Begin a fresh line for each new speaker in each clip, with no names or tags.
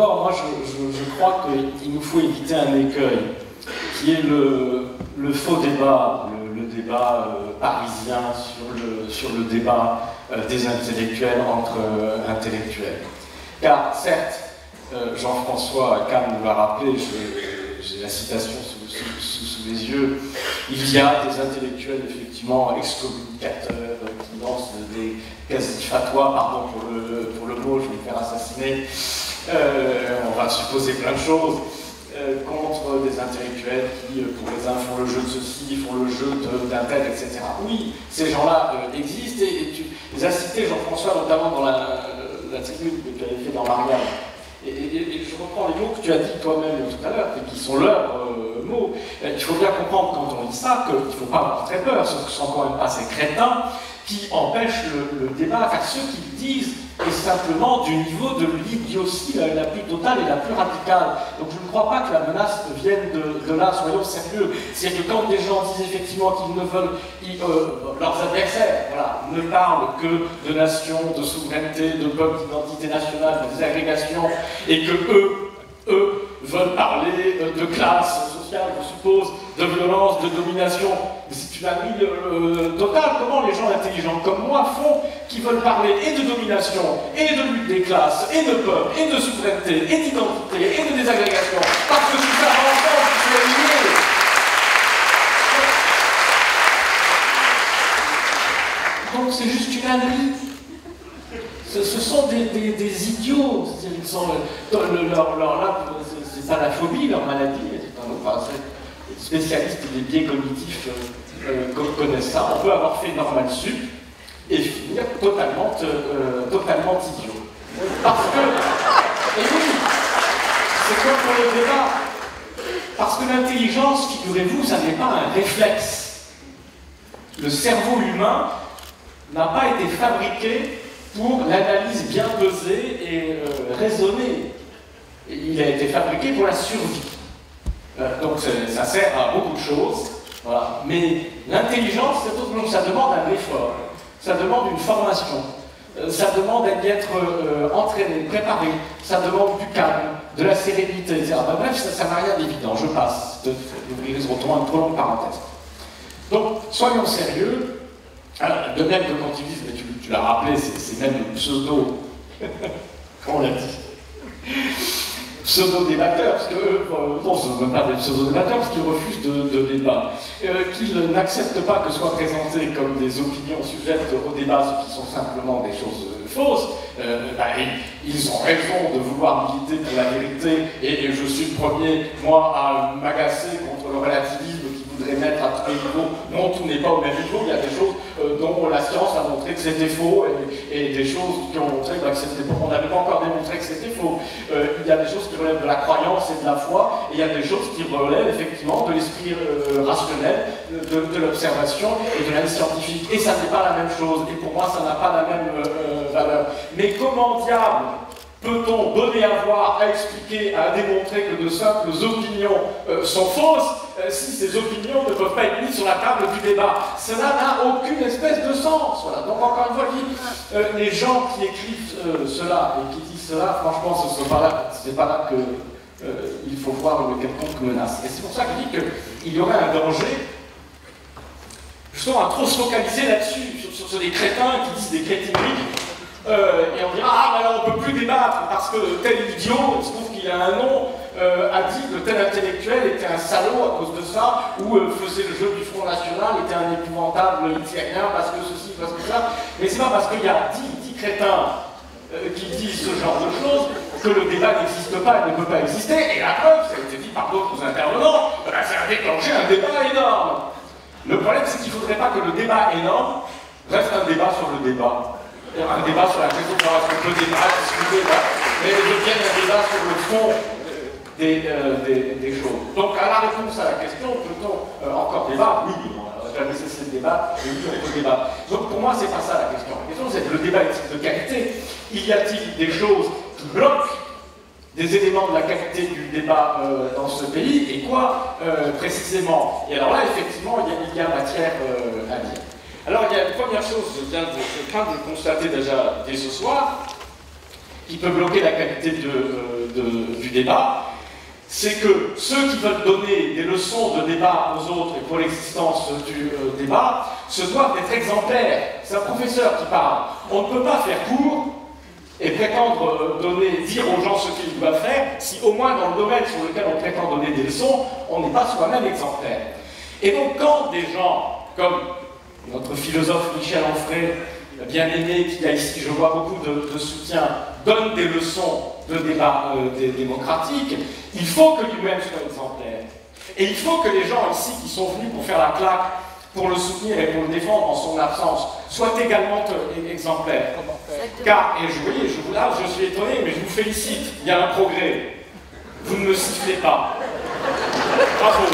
d'abord, moi je crois qu'il nous faut éviter un écueil, qui est le faux débat, le débat parisien sur le débat des intellectuels entre intellectuels. Car certes, Jean-François Kahn nous l'a rappelé, j'ai la citation sous les yeux, il y a des intellectuels effectivement excommunicateurs qui lancent des quasi-fatwas, pardon pour le mot, je vais me faire assassiner, on va supposer plein de choses, contre des intellectuels qui, pour les uns, font le jeu de ceci, font le jeu d'un tel, etc. Oui, ces gens-là existent, et tu les as cités, Jean-François, notamment dans la tribune que tu avais fait dans Marianne. Et je reprends les mots que tu as dit toi-même tout à l'heure, et qui sont leurs mots. Il faut bien comprendre quand on lit ça qu'il ne faut pas avoir très peur, ce ne sont quand même pas ces crétins qui empêchent le débat, car ceux qui le disent est simplement du niveau de l'idiotie la plus totale et la plus radicale. Donc je ne crois pas que la menace vienne de là, soyons sérieux. C'est que quand des gens disent effectivement qu'ils ne veulent, leurs adversaires, voilà, ne parlent que de nation, de souveraineté, de peuple, d'identité nationale, de désagrégation, et que eux veulent parler de classe sociale, je suppose, de violence, de domination. Mais c'est une anomie totale. Comment les gens intelligents comme moi font, qui veulent parler et de domination, et de lutte des classes, et de peuple, et de souveraineté, et d'identité, et de désagrégation, parce que tout ça va ensemble, c'est lié. Donc c'est juste une ânerie. Ce sont des idiots. Ils sont c'est pas la phobie, leur maladie, les spécialistes des biais cognitifs connaissent ça. On peut avoir fait normal sup et finir totalement idiot. Parce que, et oui, c'est comme pour le débat, parce que l'intelligence, figurez-vous, ça n'est pas un réflexe. Le cerveau humain n'a pas été fabriqué pour l'analyse bien pesée et raisonnée. Il a été fabriqué pour la survie. Donc ça sert à beaucoup de choses. Voilà. Mais l'intelligence, c'est autre chose. Ça demande un effort. Ça demande une formation. Ça demande d'y être entraîné, préparé. Ça demande du calme, de la sérénité, etc. Ben, bref, ça n'a rien d'évident. Je passe. D'ouvrir une trop longue parenthèse. Donc, soyons sérieux. Alors, de même que quand ils disent, mais tu l'as rappelé, c'est même le pseudo, on l'a dit, pseudo-débatteurs, parce que non, ce ne sont pas des pseudo-débatteurs, parce qu'ils refusent de débat, qu'ils n'acceptent pas que soient présentées comme des opinions sujettes au débat, ce qui sont simplement des choses fausses. Ils ont raison de vouloir militer pour la vérité, et je suis le premier, moi, à m'agacer contre le relativisme qui voudrait mettre à tous les niveaux. Non, tout n'est pas au même niveau, il y a des choses dont la science a montré que c'était faux, et des choses qui ont montré que c'était faux. On n'avait pas encore démontré que c'était faux. Il y a des choses qui relèvent de la croyance et de la foi, et il y a des choses qui relèvent effectivement de l'esprit rationnel, de l'observation et de l'analyse scientifique. Et ça n'est pas la même chose, et pour moi ça n'a pas la même valeur. Mais comment diable peut-on donner à voir, à expliquer, à démontrer que de simples opinions sont fausses si ces opinions ne peuvent pas être mises sur la table du débat? Cela n'a aucune espèce de sens. Voilà. Donc encore une fois, les gens qui écrivent cela et qui disent cela, franchement, c'est pas là que il faut voir une quelconque menace. Et c'est pour ça que je dis qu'il y aurait un danger, justement, à trop se focaliser là-dessus, sur des crétins qui disent des crétineries. Et on dira, ah, ben là, on ne peut plus débattre parce que tel idiot, il se trouve qu'il a un nom, a dit que tel intellectuel était un salaud à cause de ça, ou faisait le jeu du Front National, était un épouvantable hitlérien parce que ceci, parce que ça. Mais c'est pas parce qu'il y a 10 crétins qui disent ce genre de choses que le débat n'existe pas et ne peut pas exister. Et la preuve, ça a été dit par d'autres intervenants, ça a déclenché un débat énorme. Le problème, c'est qu'il ne faudrait pas que le débat énorme reste un débat sur le débat. Un débat sur la question de savoir est-ce qu'on peut débattre, discuter, mais devienne un débat sur le fond des choses. Donc, à la réponse à la question, peut-on encore débattre? Oui, on n'a jamais cessé de débattre, et oui, on peut débattre. Donc, pour moi, c'est pas ça la question. La question, c'est que le débat est-il de qualité? Y a-t-il des choses qui bloquent des éléments de la qualité du débat dans ce pays, et quoi précisément? Et alors là, effectivement, il y a matière à dire. Alors, il y a une première chose, je viens de constater déjà dès ce soir, qui peut bloquer la qualité du débat, c'est que ceux qui veulent donner des leçons de débat aux autres et pour l'existence du débat se doivent d'être exemplaires. C'est un professeur qui parle. On ne peut pas faire cours et prétendre dire aux gens ce qu'ils doivent faire si au moins dans le domaine sur lequel on prétend donner des leçons, on n'est pas soi-même exemplaire. Et donc quand des gens comme notre philosophe Michel Onfray, bien aimé, qui a ici, je vois, beaucoup de soutien, donne des leçons de débat démocratique, il faut que lui-même soit exemplaire. Et il faut que les gens ici qui sont venus pour faire la claque, pour le soutenir et pour le défendre en son absence, soient également exemplaires. Car, et là je suis étonné, mais je vous félicite, il y a un progrès. Vous ne me sifflez pas. Bravo.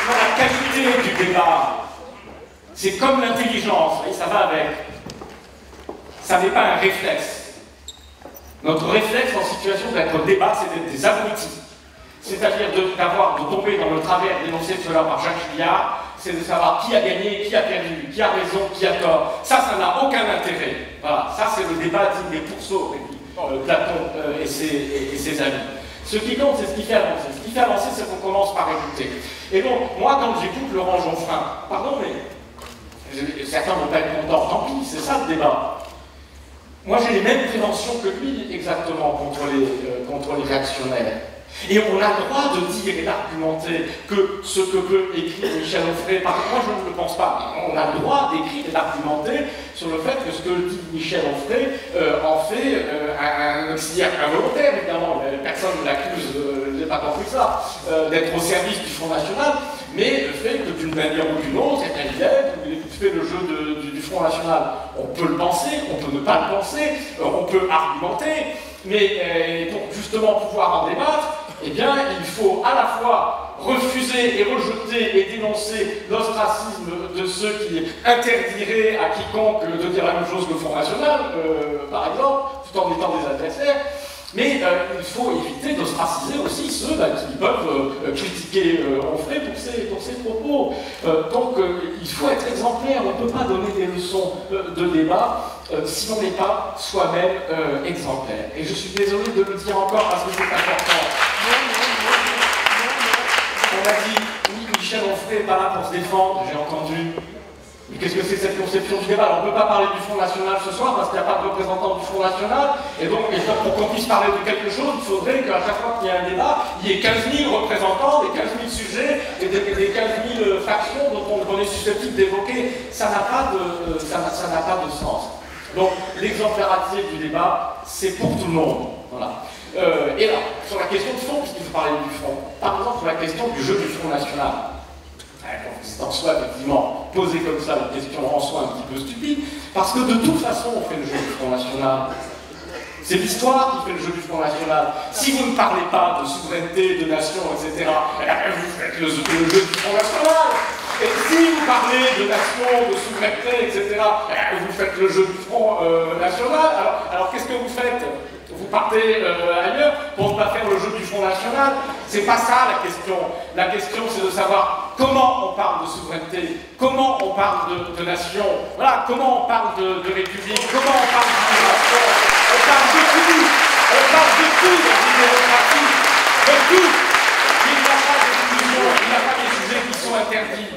La qualité du débat, c'est comme l'intelligence, et ça va avec. Ça n'est pas un réflexe. Notre réflexe en situation d'être débat, c'est d'être des abrutis. C'est-à-dire de tomber dans le travers dénoncé tout à l'heure par Jacques Chillard, c'est de savoir qui a gagné, qui a perdu, qui a raison, qui a tort. Ça n'a aucun intérêt. Voilà, ça c'est le débat digne des pourceaux, Platon et ses amis. Ce qui compte, c'est ce qui fait avancer. Ce qui fait avancer, c'est qu'on commence par écouter. Et donc, moi, quand j'écoute Laurent Geoffrin, pardon, mais certains vont pas être contents, tant pis, c'est ça le débat. Moi, j'ai les mêmes préventions que lui, exactement, contre les réactionnaires. Et on a le droit de dire et d'argumenter que ce que peut écrire Michel Onfray, par contre, moi je ne le pense pas, on a le droit d'écrire et d'argumenter sur le fait que ce que dit Michel Onfray en fait un auxiliaire involontaire, évidemment, personne ne l'accuse, je n'ai pas compris ça, d'être au service du Front National, mais fait que d'une manière ou d'une autre, c'est un leader, il fait le jeu du Front National. On peut le penser, on peut ne pas le penser, on peut argumenter, mais pour justement pouvoir en débattre, eh bien, il faut à la fois refuser et rejeter et dénoncer l'ostracisme de ceux qui interdiraient à quiconque de dire la même chose que le Front National, par exemple, tout en étant des adversaires. Mais il faut éviter d'ostraciser aussi ceux qui peuvent critiquer Onfray pour ses propos. Donc il faut être exemplaire, on ne peut pas donner des leçons de débat si on n'est pas soi-même exemplaire. Et je suis désolé de le dire encore parce que c'est important. On a dit, oui, Michel Onfray n'est pas là pour se défendre, j'ai entendu. Mais qu'est-ce que c'est cette conception du débat? Alors, on ne peut pas parler du Front National ce soir parce qu'il n'y a pas de représentant du Front National. Et donc, pour qu'on puisse parler de quelque chose, il faudrait qu'à chaque fois qu'il y a un débat, il y ait 15 000 représentants, des 15 000 sujets et des 15 000 factions dont on est susceptible d'évoquer. Ça n'a pas de sens. Donc, l'exemplarité du débat, c'est pour tout le monde. Voilà. Et là, sur la question de fond, puisqu'il faut parler du front, par exemple sur la question du jeu du Front National, c'est en soi, effectivement, poser comme ça une question en soi un petit peu stupide, parce que de toute façon, on fait le jeu du Front National. C'est l'histoire qui fait le jeu du Front National. Si vous ne parlez pas de souveraineté, de nation, etc., vous faites le jeu du Front National. Et si vous parlez de nation, de souveraineté, etc., vous faites le jeu du Front National. Alors qu'est-ce que vous faites? Vous partez ailleurs pour ne pas faire le jeu du Front National. C'est pas ça la question. La question, c'est de savoir comment on parle de souveraineté, comment on parle de nation, voilà, comment on parle de république, comment on parle d'immigration. On parle de tout. On parle de tout dans une démocratie. De tout. Il n'y a pas d'exclusion, il n'y a pas des sujets qui sont interdits.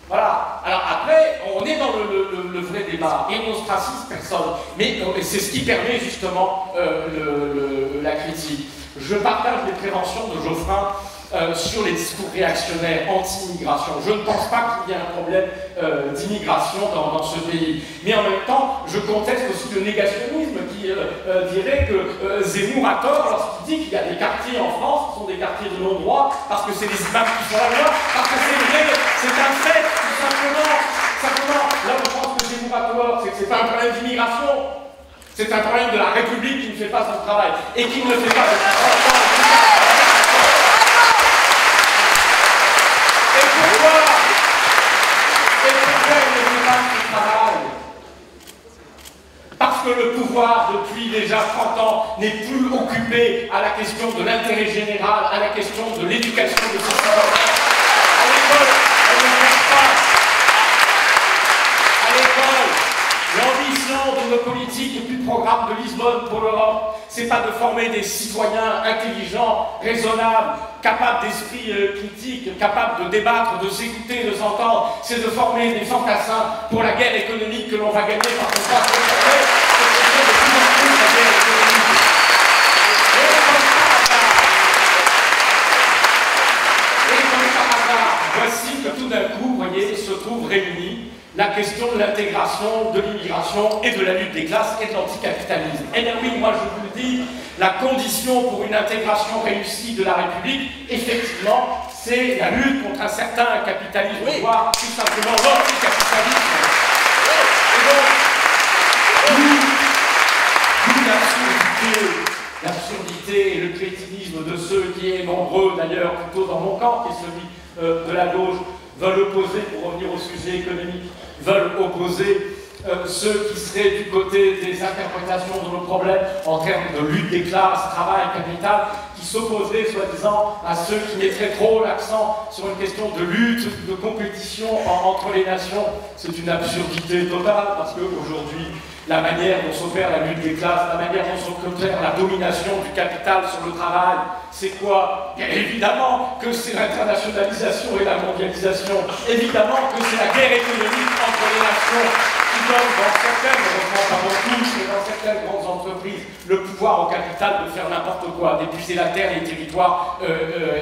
Voilà. Alors après, on est dans le vrai débat et on ostracise personne. Mais c'est ce qui permet justement la critique. Je partage les préventions de Geoffrin sur les discours réactionnaires anti-immigration. Je ne pense pas qu'il y ait un problème d'immigration dans ce pays. Mais en même temps, je conteste aussi le négationnisme qui dirait que Zemmour a tort lorsqu'il dit qu'il y a des quartiers en France qui sont des quartiers de non-droit parce que c'est les imams qui font la loi, parce que c'est vrai, c'est un fait, tout simplement. Là, je pense que Zemmour a tort, c'est que c'est pas un problème d'immigration, c'est un problème de la République qui ne fait pas son travail et qui ne le fait pas depuis 30 ans. Parce que le pouvoir, depuis déjà 30 ans, n'est plus occupé à la question de l'intérêt général, à la question de l'éducation de ses citoyens. À l'école, on ne cherche pas. À l'école, bonne pour l'Europe, c'est pas de former des citoyens intelligents, raisonnables, capables d'esprit critique, capables de débattre, de s'écouter, de s'entendre, c'est de former des fantassins pour la guerre économique que l'on va gagner par ce pas de plus en plus la guerre économique. Et comme par hasard, voici que tout d'un coup, vous voyez, se trouve réunie la question de l'intégration, de l'immigration et de la lutte des classes et de l'anticapitalisme. Eh bien oui, moi je vous le dis, la condition pour une intégration réussie de la République, effectivement, c'est la lutte contre un certain capitalisme, voire tout simplement l'anticapitalisme. Et donc, l'absurdité et le crétinisme de ceux qui est nombreux, d'ailleurs, plutôt dans mon camp, qui est celui de la gauche, veulent opposer, pour revenir au sujet économique, veulent opposer ceux qui seraient du côté des interprétations de nos problèmes en termes de lutte des classes, travail, capital, qui s'opposeraient, soi-disant, à ceux qui mettraient trop l'accent sur une question de lutte, de compétition entre les nations. C'est une absurdité totale, parce qu'aujourd'hui, la manière dont s'opère la lutte des classes, la manière dont s'opère la domination du capital sur le travail, c'est quoi? Bien évidemment que c'est l'internationalisation et la mondialisation, évidemment que c'est la guerre économique entre les nations qui donne dans certaines, heureusement pas beaucoup, mais dans certaines grandes entreprises, le pouvoir au capital de faire n'importe quoi, d'épuiser la terre, les territoires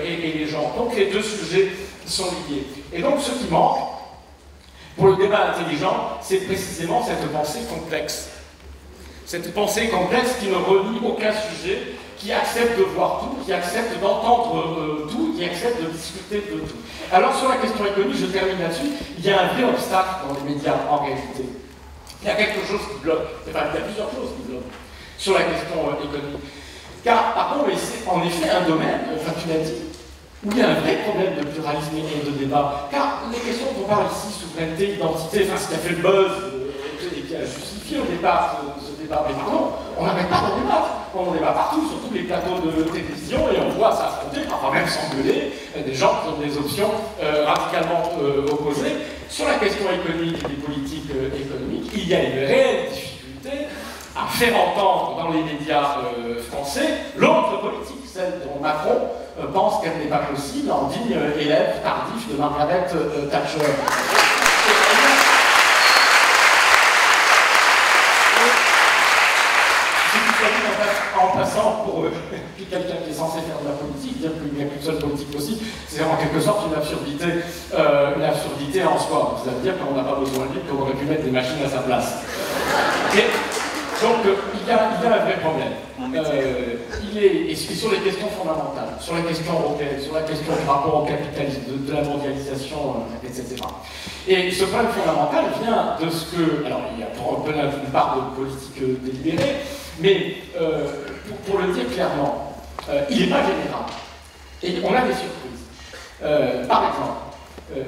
et les gens. Donc les deux sujets sont liés. Et donc ce qui manque, pour le débat intelligent, c'est précisément cette pensée complexe. Cette pensée complexe qui ne renie aucun sujet, qui accepte de voir tout, qui accepte d'entendre tout, qui accepte de discuter de tout. Alors sur la question économique, je termine là-dessus, il y a un vrai obstacle dans les médias en réalité. Il y a quelque chose qui bloque, enfin il y a plusieurs choses qui bloquent sur la question économique. Car, pardon, mais c'est en effet un domaine, enfin tu l'as dit, où il y a un vrai problème de pluralisme et de débat. Car les questions dont on parle ici, souveraineté, identité, enfin ce qui a fait le buzz et qui a justifié au départ ce débat, mais pardon, on n'arrête pas d'en débattre. On en débat partout, sur tous les plateaux de télévision, et on voit s'affronter, parfois même s'engueuler, des gens qui ont des options radicalement opposées. Sur la question économique et des politiques économiques, il y a une réelle difficulté à faire entendre dans les médias français l'autre politique, celle dont Macron pense qu'elle n'est pas possible, en digne élève tardif de Margaret Thatcher. En passant pour quelqu'un qui est censé faire de la politique, dire qu'il n'y a qu'une seule politique possible, c'est en quelque sorte une absurdité en soi. Ça veut dire qu'on n'a pas besoin de lui, qu'on aurait pu mettre des machines à sa place. Et donc il y a un vrai problème. Et sur les questions fondamentales, sur la question européenne, sur la question du rapport au capitalisme, de la mondialisation, etc. Et ce problème fondamental vient de ce que... Alors il y a une part de politique délibérée, mais pour le dire clairement, il n'est pas général. Et on a des surprises. Par exemple,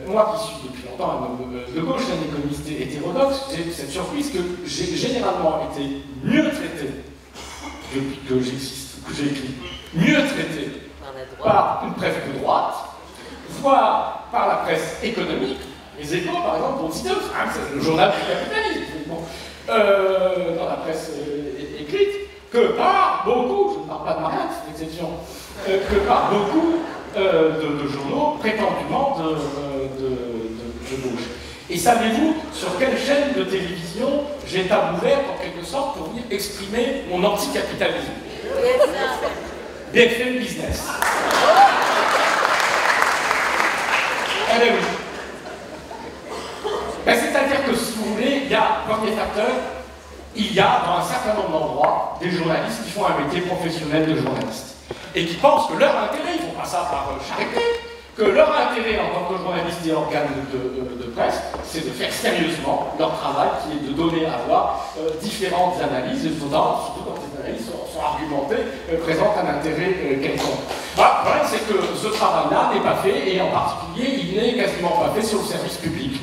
moi qui suis depuis longtemps de gauche, un économiste hétérodoxe, j'ai cette surprise que j'ai généralement été mieux traité depuis que j'existe, que j'ai écrit, mieux traité par une presse de droite, voire par la presse économique, les Échos par exemple, dont c'est le journal du capitalisme. Bon. Dans la presse écrite, que par beaucoup, je ne parle pas de Marianne, c'est une exception, que par beaucoup de journaux prétendument de gauche. Et savez-vous sur quelle chaîne de télévision j'ai tabouret en quelque sorte pour venir exprimer mon anticapitalisme? BFM Business. Eh bien oui. Ben, c'est-à-dire que, si vous voulez, il y a, premier facteur, il y a dans un certain nombre d'endroits des journalistes qui font un métier professionnel de journaliste et qui pensent que leur intérêt, ils ne font pas ça par charité, que leur intérêt en tant que journaliste et organe de presse, c'est de faire sérieusement leur travail, qui est de donner à voir différentes analyses, et surtout quand ces analyses sont argumentées, présentent un intérêt quelconque. Voilà, le problème, c'est que ce travail-là n'est pas fait, et en particulier, il n'est quasiment pas fait sur le service public.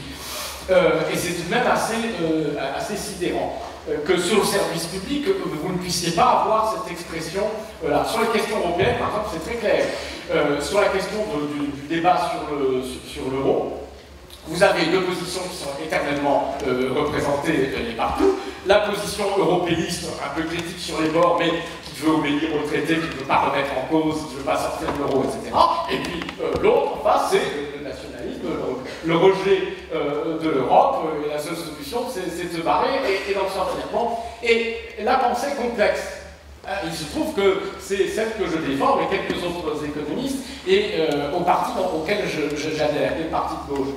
Et c'est tout de même assez sidérant que sur le service public, vous ne puissiez pas avoir cette expression. Voilà. Sur les questions européennes, par exemple, c'est très clair. Sur la question du débat sur l'euro, Vous avez deux positions qui sont éternellement représentées partout. La position européiste, un peu critique sur les bords, mais qui veut obéir au traité, qui ne veut pas remettre en cause, qui ne veut pas sortir de l'euro, etc. Et puis l'autre, en face, c'est le nationalisme, le rejet de l'Europe, et la seule solution, c'est de se barrer et d'en sortir. Bon. Et la pensée complexe. Il se trouve que c'est celle que je défends, mais quelques autres économistes, et au parti auquel j'adhère, les partis de gauche.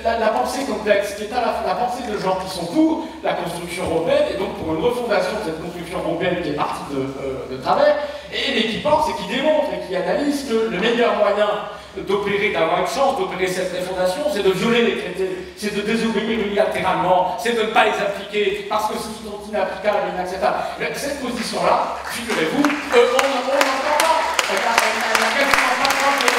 La pensée complexe, qui est la pensée de gens qui sont pour la construction européenne, et donc pour une refondation de cette construction européenne qui est partie de travers, et qui pense et qui démontre et qui analyse que le meilleur moyen d'opérer, d'avoir une chance d'opérer cette refondation, c'est de violer les traités, c'est de désobéir unilatéralement, c'est de ne pas les appliquer, parce que s'ils sont inapplicables et inacceptables. Cette position-là, figurez-vous, on n'entend pas. Elle n'a quasiment pas le droit de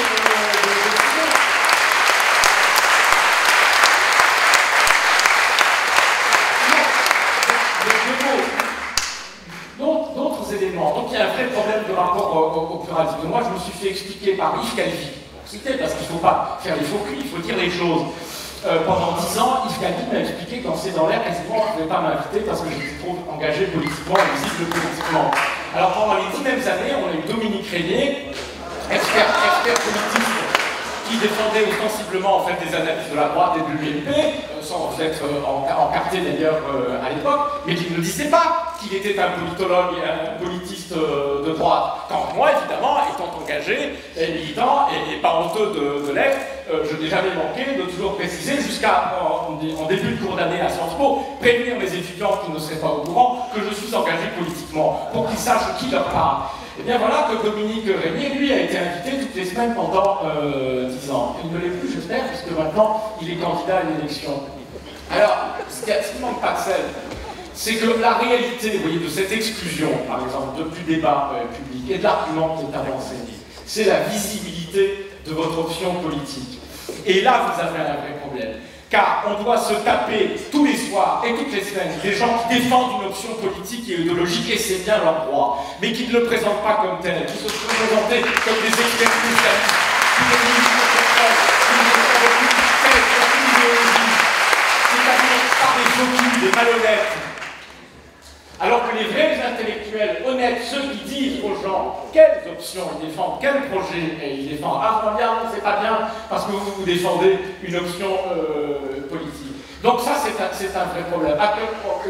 d'autres éléments. Donc il y a un vrai problème de rapport au pluralisme. Moi, je me suis fait expliquer par Yves Calvi, parce qu'il ne faut pas faire les faux culs, il faut dire les choses. Pendant 10 ans, Yves Calvi m'a expliqué quand c'est dans l'air, quasiment, on ne pouvait pas m'inviter parce que j'étais trop engagé politiquement et visible politiquement. Alors pendant les 10 mêmes années, on a eu Dominique Régnier, expert politique, qui défendait ostensiblement en fait des analyses de la droite et de l'UMP, sans être encarté d'ailleurs à l'époque, mais qui ne disait pas qu'il était un politologue et un politiste de droite. Quand moi, évidemment, étant engagé, militant et pas honteux de l'être, je n'ai jamais manqué de toujours préciser, jusqu'en début de cours d'année à Sciences Po, prévenir mes étudiants qui ne seraient pas au courant que je suis engagé politiquement, pour qu'ils sachent qui leur parle. Et bien voilà que Dominique Régnier, lui, a été invité toutes les semaines pendant 10 ans. Il ne l'est plus, j'espère, puisque maintenant, il est candidat à l'élection. Alors, ce qui manque pas de sel, c'est que la réalité, vous voyez, de cette exclusion, par exemple, du débat public et de l'argument qui est avancé, c'est la visibilité de votre option politique. Et là, vous avez un vrai problème. Car on doit se taper tous les soirs et toutes les semaines des gens qui défendent une option politique et idéologique, et c'est bien leur droit, mais qui ne le présentent pas comme tel, qui se sont présentés comme des experts spécialistes, qui ne disent pas personne, qui ne disent pas aucune thèse, aucune idéologie, c'est-à-dire par des faux, des malhonnêtes. Alors que les vrais intellectuels honnêtes, ceux qui disent aux gens quelles options ils défendent, quel projet ils défendent, ah bien, non, c'est pas bien, parce que vous défendez une option politique. Donc ça, c'est un vrai problème. À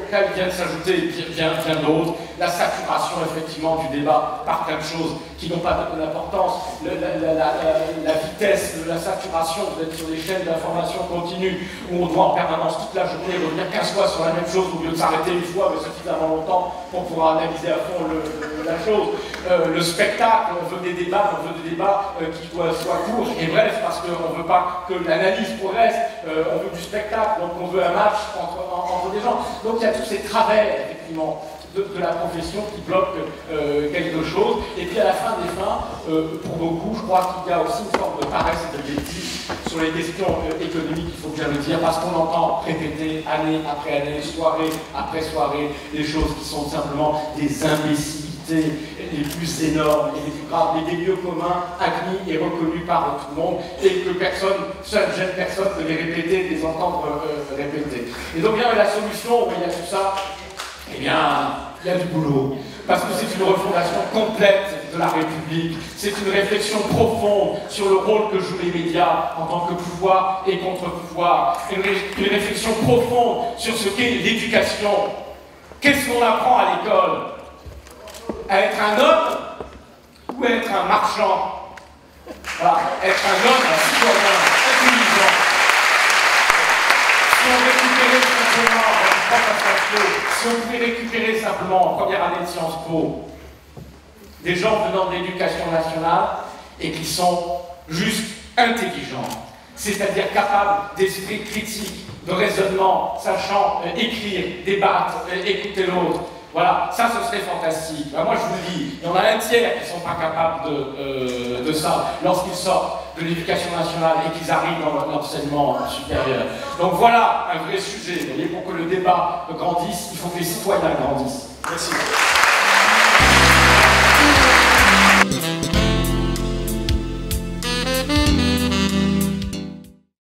quel vient de s'ajouter bien d'autres, la saturation, effectivement, du débat par plein de choses qui n'ont pas d'importance, la vitesse de la saturation, vous êtes sur des chaînes d'information continue où on doit en permanence toute la journée revenir 15 fois sur la même chose au lieu de s'arrêter une fois, mais suffisamment longtemps pour pouvoir analyser à fond la chose. Le spectacle, on veut des débats qui soient courts et brefs, parce qu'on ne veut pas que l'analyse progresse, on veut du spectacle, donc on veut un match entre des gens. Donc il y a tous ces travers, effectivement, de la profession qui bloquent quelque chose. Et puis à la fin des fins, pour beaucoup, je crois qu'il y a aussi une forme de paresse et de bêtise sur les questions économiques, il faut bien le dire, parce qu'on entend répéter année après année, soirée après soirée, des choses qui sont simplement des imbécilités les plus énormes et les plus graves, mais des lieux communs admis et reconnus par tout le monde, et que personne, seule jeune personne de les répéter, de les entendre répéter. Et donc bien la solution, il y a tout ça, eh bien, il y a du boulot. Parce que c'est une refondation complète de la République, c'est une réflexion profonde sur le rôle que jouent les médias en tant que pouvoir et contre-pouvoir, une réflexion profonde sur ce qu'est l'éducation. Qu'est-ce qu'on apprend à l'école? À être un homme ou à être un marchand? Voilà, être un homme, un citoyen, intelligent. Si on pouvait récupérer simplement en première année de Sciences Po des gens venant de l'éducation nationale et qui sont juste intelligents, c'est-à-dire capables d'esprit critique, de raisonnement, sachant écrire, débattre, écouter l'autre. Voilà, ça ce serait fantastique. Ben, moi je vous le dis, il y en a un tiers qui ne sont pas capables de ça lorsqu'ils sortent de l'éducation nationale et qu'ils arrivent dans l'enseignement supérieur. Donc voilà un vrai sujet. Vous voyez, pour que le débat grandisse, il faut que les citoyens grandissent. Merci.